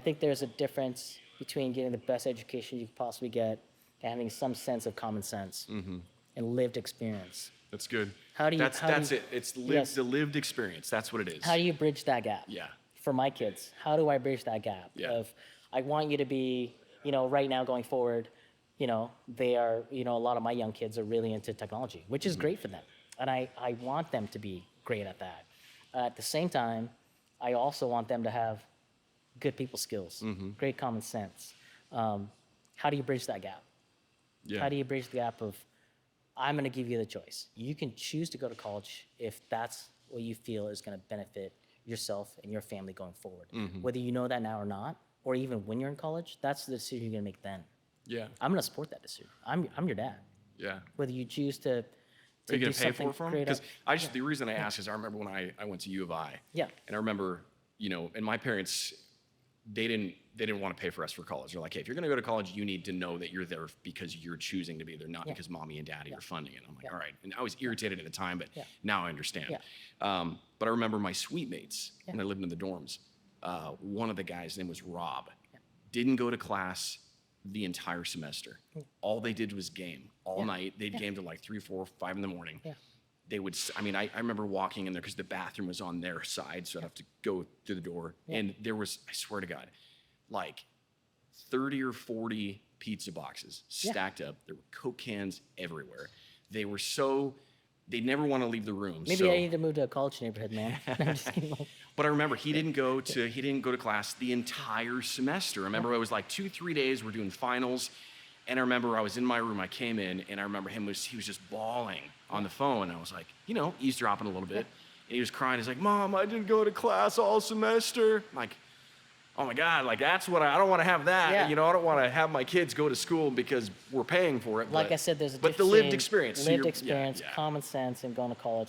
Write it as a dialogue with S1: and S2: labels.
S1: I think there's a difference between getting the best education you could possibly get and having some sense of common sense and lived experience.
S2: That's good.
S1: How do you?
S2: That's it. It's
S1: Yes.
S2: the lived experience. That's what it is.
S1: How do you bridge that gap?
S2: Yeah.
S1: For my kids, how do I bridge that gap?
S2: Yeah.
S1: Of I want you to be, right now going forward, they are, a lot of my young kids are really into technology, which is great for them, and I want them to be great at that. At the same time, I also want them to have good people skills, great common sense. How do you bridge that gap?
S2: Yeah.
S1: How do you bridge the gap of, I'm going to give you the choice. You can choose to go to college if that's what you feel is going to benefit yourself and your family going forward. Whether you know that now or not, or even when you're in college, that's the decision you're going to make then.
S2: Yeah.
S1: I'm going to support that decision. I'm your dad.
S2: Yeah.
S1: Whether you choose to
S2: Are you
S1: do
S2: going to pay
S1: something
S2: for it
S1: creative.
S2: Because the reason I ask is I remember when I went to U of I.
S1: Yeah.
S2: And I remember, and my parents, they didn't want to pay for us for college. They're like, hey, if you're going to go to college, you need to know that you're there because you're choosing to be there, not because mommy and daddy are funding it. I'm like, all right. And I was irritated at the time, but now I understand.
S1: Yeah.
S2: But I remember my suite mates when I lived in the dorms. One of the guys' name was Rob. Didn't go to class the entire semester. All they did was game all night. They'd game till like 3, 4, 5 in the morning.
S1: Yeah.
S2: They would, I remember walking in there because the bathroom was on their side, so I'd have to go through the door. And there was, I swear to God, like 30 or 40 pizza boxes stacked up. There were Coke cans everywhere. They never want to leave the room.
S1: Maybe
S2: so.
S1: I need to move to a college neighborhood, man. I'm just kidding.
S2: But I remember he didn't go to class the entire semester. I remember it was like 2-3 days, we're doing finals. And I remember I was in my room, I came in, and I remember he was just bawling on the phone. I was like, eavesdropping a little bit. And he was crying. He's like, Mom, I didn't go to class all semester. I'm like, oh my God, like that's what I don't want to have that.
S1: Yeah.
S2: I don't want to have my kids go to school because we're paying for it.
S1: Like I said, there's a
S2: but
S1: difference
S2: the lived
S1: between
S2: experience.
S1: lived experience, common sense, and going to college.